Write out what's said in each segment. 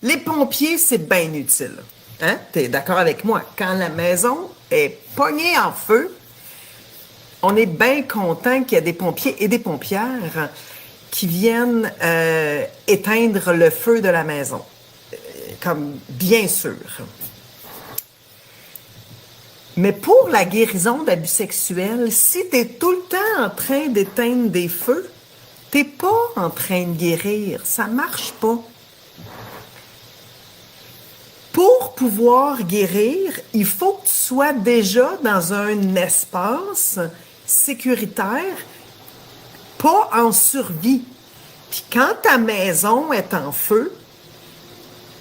Les pompiers, c'est bien utile. Hein? T'es d'accord avec moi? Quand la maison est pognée en feu, on est bien content qu'il y ait des pompiers et des pompières qui viennent éteindre le feu de la maison. Comme bien sûr. Mais pour la guérison d'abus sexuels, si tu es tout le temps en train d'éteindre des feux, t'es pas en train de guérir. Ça marche pas. Pour pouvoir guérir, il faut que tu sois déjà dans un espace sécuritaire, pas en survie. Puis quand ta maison est en feu,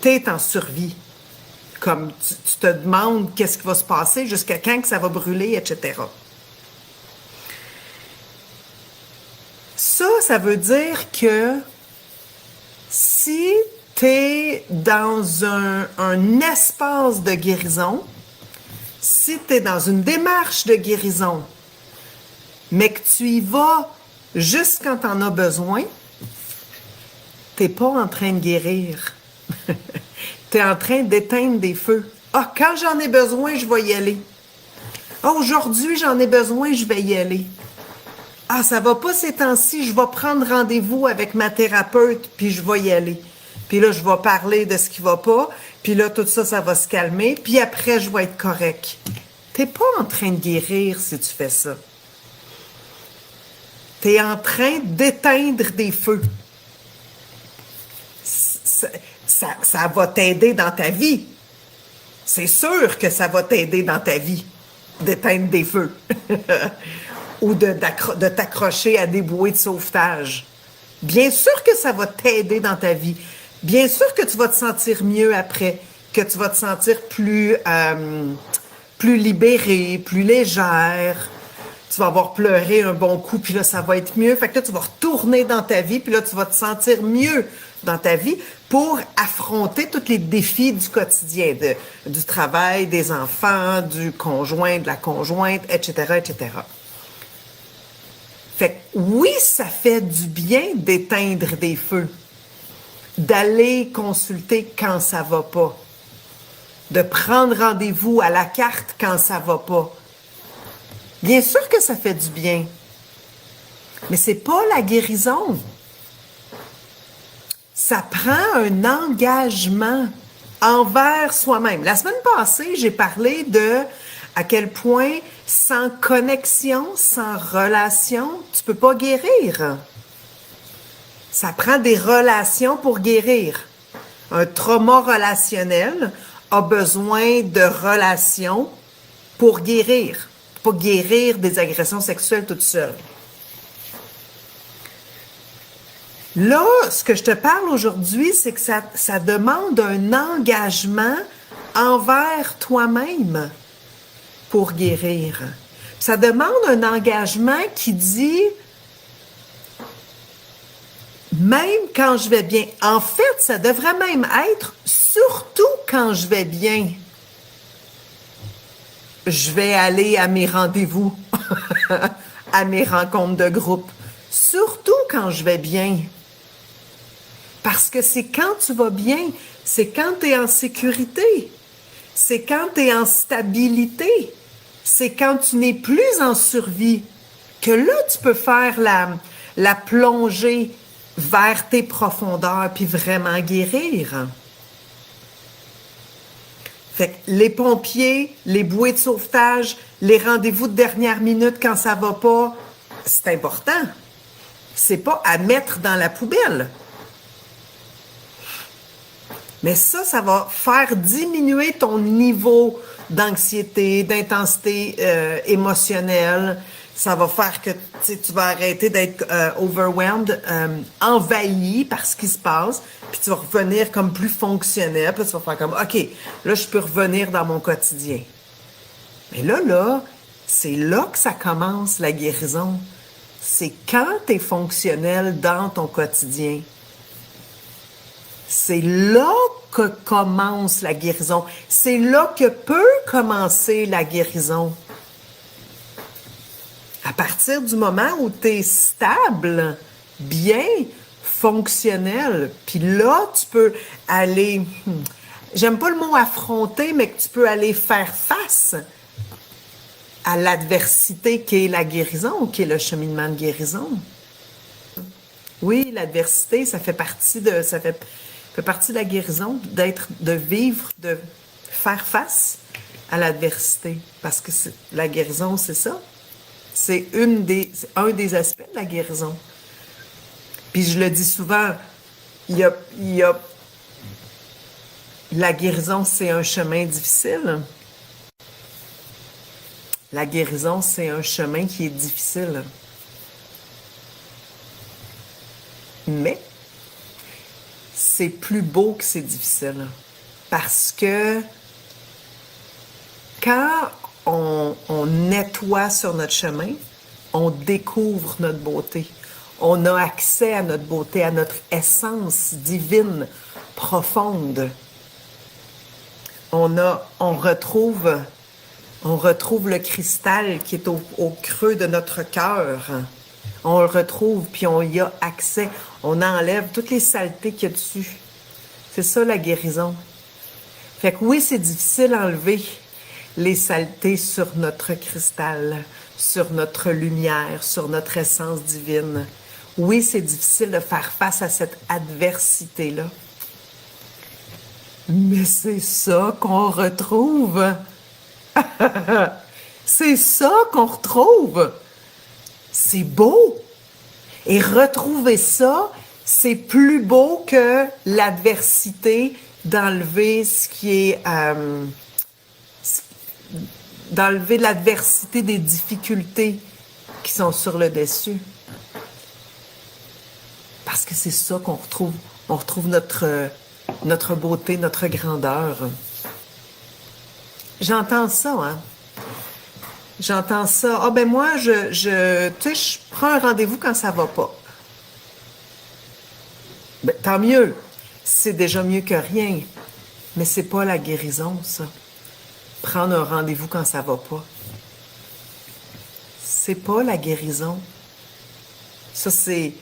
t'es en survie. Comme tu te demandes qu'est-ce qui va se passer, jusqu'à quand que ça va brûler, etc. Ça veut dire que si tu es dans un espace de guérison, si tu es dans une démarche de guérison, mais que tu y vas juste quand tu en as besoin, tu n'es pas en train de guérir. Tu es en train d'éteindre des feux. Ah, quand j'en ai besoin, je vais y aller. Ah, aujourd'hui, j'en ai besoin, je vais y aller. Ah, ça va pas ces temps-ci, je vais prendre rendez-vous avec ma thérapeute, puis je vais y aller. Puis là, je vais parler de ce qui va pas, puis là, tout ça, ça va se calmer, puis après, je vais être correct. T'es pas en train de guérir si tu fais ça. T'es en train d'éteindre des feux. Ça va t'aider dans ta vie. C'est sûr que ça va t'aider dans ta vie, d'éteindre des feux. Ou de t'accrocher à des bouées de sauvetage. Bien sûr que ça va t'aider dans ta vie. Bien sûr que tu vas te sentir mieux après, que tu vas te sentir plus libérée, plus légère. Tu vas avoir pleuré un bon coup, puis là, ça va être mieux. Fait que là, tu vas retourner dans ta vie, puis là, tu vas te sentir mieux dans ta vie pour affronter tous les défis du quotidien, du travail, des enfants, du conjoint, de la conjointe, etc., etc. Fait que oui, ça fait du bien d'éteindre des feux, d'aller consulter quand ça va pas, de prendre rendez-vous à la carte quand ça va pas. Bien sûr que ça fait du bien, mais c'est pas la guérison. Ça prend un engagement envers soi-même. La semaine passée, j'ai parlé de à quel point sans connexion, sans relation, tu peux pas guérir. Ça prend des relations pour guérir. Un trauma relationnel a besoin de relations pour guérir. Pas guérir des agressions sexuelles toute seule. Là, ce que je te parle aujourd'hui, c'est que ça demande un engagement envers toi-même pour guérir. Ça demande un engagement qui dit, même quand je vais bien, en fait, ça devrait même être surtout quand je vais bien. Je vais aller à mes rendez-vous, à mes rencontres de groupe. Surtout quand je vais bien. Parce que c'est quand tu vas bien, c'est quand tu es en sécurité, c'est quand tu es en stabilité, c'est quand tu n'es plus en survie, que là, tu peux faire la plongée vers tes profondeurs puis vraiment guérir. Fait que les pompiers, les bouées de sauvetage, les rendez-vous de dernière minute quand ça va pas, c'est important. C'est pas à mettre dans la poubelle. Mais ça va faire diminuer ton niveau d'anxiété, d'intensité émotionnelle. Ça va faire que tu vas arrêter d'être overwhelmed, envahi par ce qui se passe, puis tu vas revenir comme plus fonctionnel, puis tu vas faire comme, OK, là, je peux revenir dans mon quotidien. Mais là, c'est là que ça commence, la guérison. C'est quand tu es fonctionnel dans ton quotidien. C'est là que commence la guérison. C'est là que peut commencer la guérison. À partir du moment où tu es stable, bien, fonctionnel. Puis là, tu peux aller, j'aime pas le mot affronter, mais que tu peux aller faire face à l'adversité qui est la guérison, qui est le cheminement de guérison. Oui, l'adversité, ça fait partie de la guérison, de vivre, de faire face à l'adversité. Parce que la guérison, c'est ça. C'est un des aspects de la guérison. Puis je le dis souvent, la guérison, c'est un chemin difficile. La guérison, c'est un chemin qui est difficile. Mais c'est plus beau que c'est difficile. Parce que quand on nettoie sur notre chemin, on découvre notre beauté. On a accès à notre beauté, à notre essence divine, profonde. On retrouve le cristal qui est au creux de notre cœur. On le retrouve, puis on y a accès. On enlève toutes les saletés qu'il y a dessus. C'est ça la guérison. Fait que oui, c'est difficile d'enlever les saletés sur notre cristal, sur notre lumière, sur notre essence divine. Oui, c'est difficile de faire face à cette adversité-là. Mais c'est ça qu'on retrouve. C'est ça qu'on retrouve. C'est beau. Et retrouver ça, c'est plus beau que l'adversité, d'enlever ce qui est... d'enlever l'adversité des difficultés qui sont sur le dessus. Parce que c'est ça qu'on retrouve. On retrouve notre beauté, notre grandeur. J'entends ça, hein? J'entends ça. Ah ben moi, tu sais, je prends un rendez-vous quand ça va pas. Ben, tant mieux. C'est déjà mieux que rien. Mais c'est pas la guérison, ça. Prendre un rendez-vous quand ça va pas. C'est pas la guérison. Ça, c'est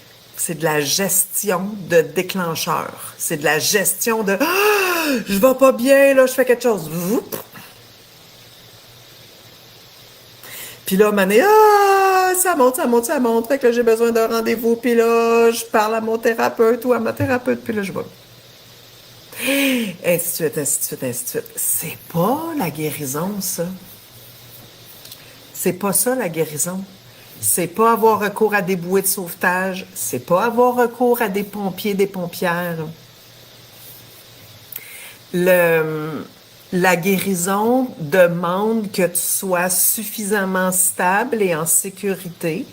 de la gestion de déclencheur. C'est de la gestion de ah, je vais pas bien, là, je fais quelque chose. Puis là, ça monte, ça monte, ça monte. Fait que là, j'ai besoin d'un rendez-vous. Puis là, je parle à mon thérapeute ou à ma thérapeute. Puis là, je vais. Ainsi de suite, ainsi de suite, ainsi de suite. C'est pas la guérison, ça. C'est pas ça, la guérison. C'est pas avoir recours à des bouées de sauvetage. C'est pas avoir recours à des pompiers, des pompières. La guérison demande que tu sois suffisamment stable et en sécurité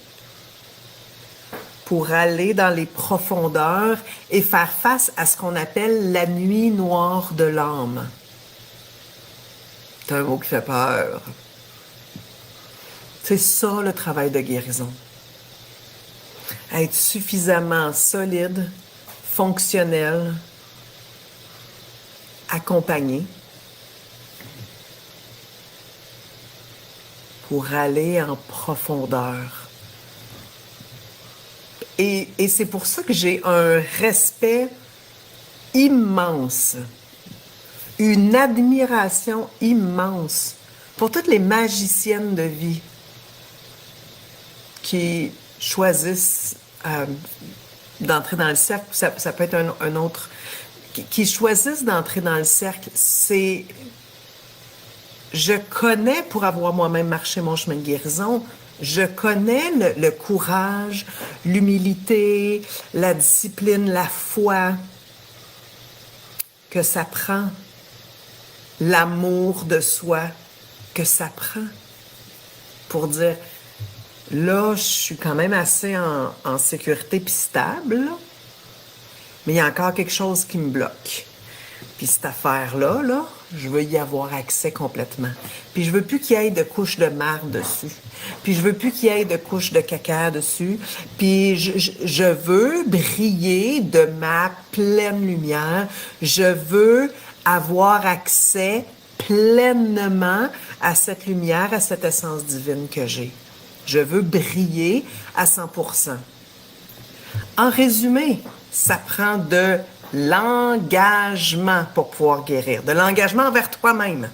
pour aller dans les profondeurs et faire face à ce qu'on appelle la nuit noire de l'âme. C'est un mot qui fait peur. C'est ça le travail de guérison. Être suffisamment solide, fonctionnel, accompagné pour aller en profondeur. Et c'est pour ça que j'ai un respect immense, une admiration immense pour toutes les magiciennes de vie qui choisissent d'entrer dans le cercle. Ça peut être un autre... qui choisissent d'entrer dans le cercle. Je connais, pour avoir moi-même marché mon chemin de guérison, je connais le courage, l'humilité, la discipline, la foi que ça prend, l'amour de soi que ça prend pour dire, là, je suis quand même assez en sécurité puis stable, là, mais il y a encore quelque chose qui me bloque. Puis cette affaire-là, là, je veux y avoir accès complètement. Puis je veux plus qu'il y ait de couches de marde dessus. Puis je veux plus qu'il y ait de couches de caca dessus. Puis je veux briller de ma pleine lumière. Je veux avoir accès pleinement à cette lumière, à cette essence divine que j'ai. Je veux briller à 100%. En résumé, ça prend de l'engagement pour pouvoir guérir, de l'engagement envers toi-même.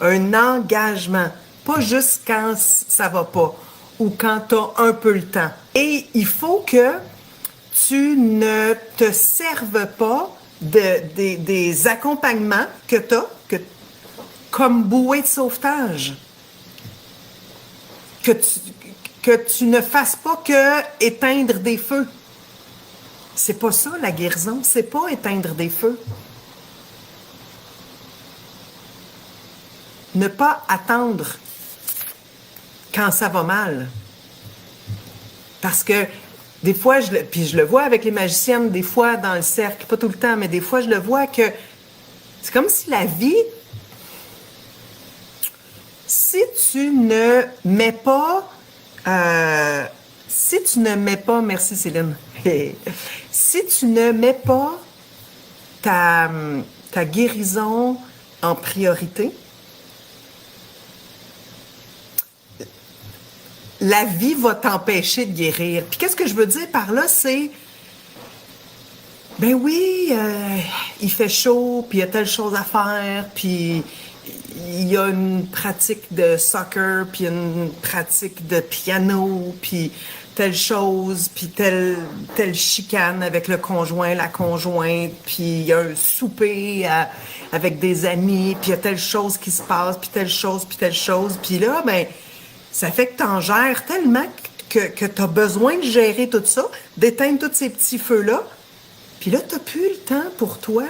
Un engagement, pas juste quand ça va pas ou quand tu as un peu le temps. Et il faut que tu ne te serves pas des accompagnements que tu as comme bouée de sauvetage. Que tu ne fasses pas que éteindre des feux. C'est pas ça la guérison, c'est pas éteindre des feux. Ne pas attendre quand ça va mal. Parce que des fois, puis je le vois avec les magiciennes, des fois dans le cercle, pas tout le temps, mais des fois je le vois que c'est comme si la vie, si tu ne mets pas, merci Céline, si tu ne mets pas ta guérison en priorité, la vie va t'empêcher de guérir. Puis qu'est-ce que je veux dire par là, c'est, ben oui, il fait chaud, puis il y a telle chose à faire, puis il y a une pratique de soccer, puis une pratique de piano, puis telle chose, puis telle chicane avec le conjoint, la conjointe, puis il y a un souper avec des amis, puis il y a telle chose qui se passe, puis telle chose, puis là, ben, ça fait que tu en gères tellement que tu as besoin de gérer tout ça, d'éteindre tous ces petits feux-là, puis là, tu n'as plus le temps pour toi.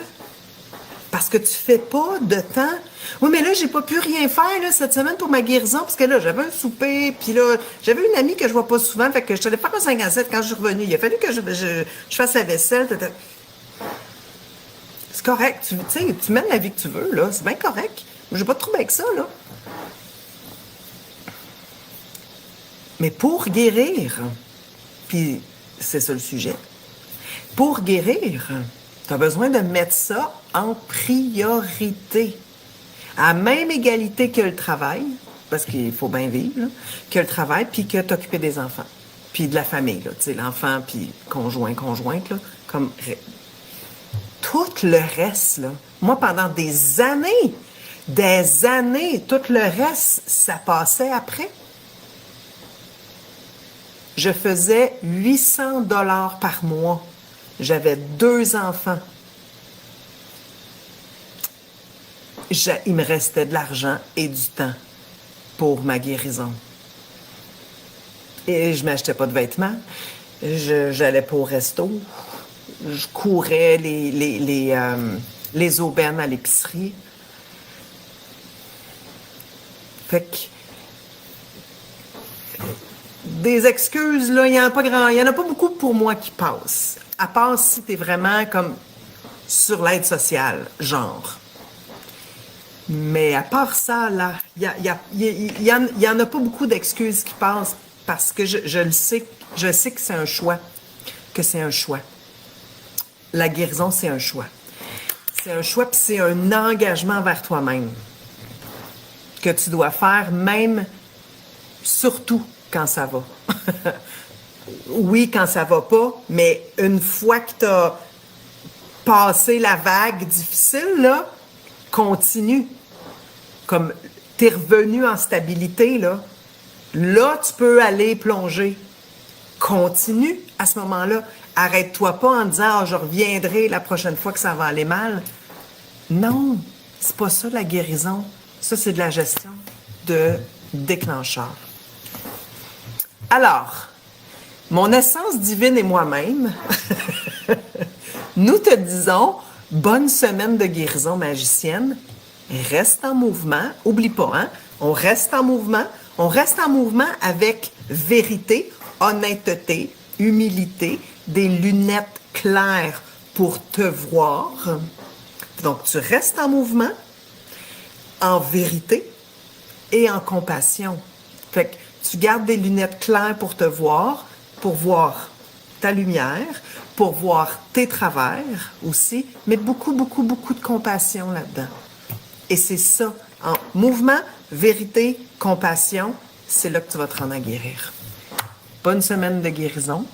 Parce que tu fais pas de temps. Oui, mais là, j'ai pas pu rien faire là, cette semaine pour ma guérison, parce que là, j'avais un souper, puis là, j'avais une amie que je vois pas souvent, fait que je suis allée faire un 5 à 7 quand je suis revenue. Il a fallu que je fasse la vaisselle. C'est correct. Tu sais, tu mènes la vie que tu veux, là. C'est bien correct. J'ai pas de trouble avec ça, là. Mais pour guérir, puis c'est ça le sujet, pour guérir, tu as besoin de mettre ça en priorité. À même égalité que le travail, parce qu'il faut bien vivre, là, que le travail, puis que t'occuper des enfants. Puis de la famille, là, tu sais, l'enfant, puis conjointe, là, comme... Tout le reste, là, moi, pendant des années, tout le reste, ça passait après. Je faisais 800 $ par mois. J'avais 2 enfants. Il me restait de l'argent et du temps pour ma guérison. Et je m'achetais pas de vêtements. J'allais pas au resto. Je courais les aubaines à l'épicerie. Fait que des excuses, là, il y en a pas beaucoup pour moi qui passent. À part si t'es vraiment comme sur l'aide sociale, genre. Mais à part ça, là, il y en a pas beaucoup d'excuses qui passent parce que je sais que c'est un choix. La guérison, c'est un choix. C'est un choix, puis c'est un engagement vers toi-même que tu dois faire, même, surtout quand ça va. Oui, quand ça va pas, mais une fois que tu as passé la vague difficile, là, continue. Comme t'es revenu en stabilité, là, tu peux aller plonger. Continue à ce moment-là. Arrête-toi pas en disant « Ah, je reviendrai la prochaine fois que ça va aller mal. » Non, c'est pas ça la guérison. Ça, c'est de la gestion de déclencheur. Alors, mon essence divine et moi-même, nous te disons bonne semaine de guérison magicienne. Reste en mouvement. Oublie pas, hein? On reste en mouvement. On reste en mouvement avec vérité, honnêteté, humilité, des lunettes claires pour te voir. Donc, tu restes en mouvement, en vérité et en compassion. Fait que tu gardes des lunettes claires pour te voir, pour voir ta lumière, pour voir tes travers aussi, mais beaucoup, beaucoup, beaucoup de compassion là-dedans. Et c'est ça, en mouvement, vérité, compassion, c'est là que tu vas te rendre à guérir. Bonne semaine de guérison.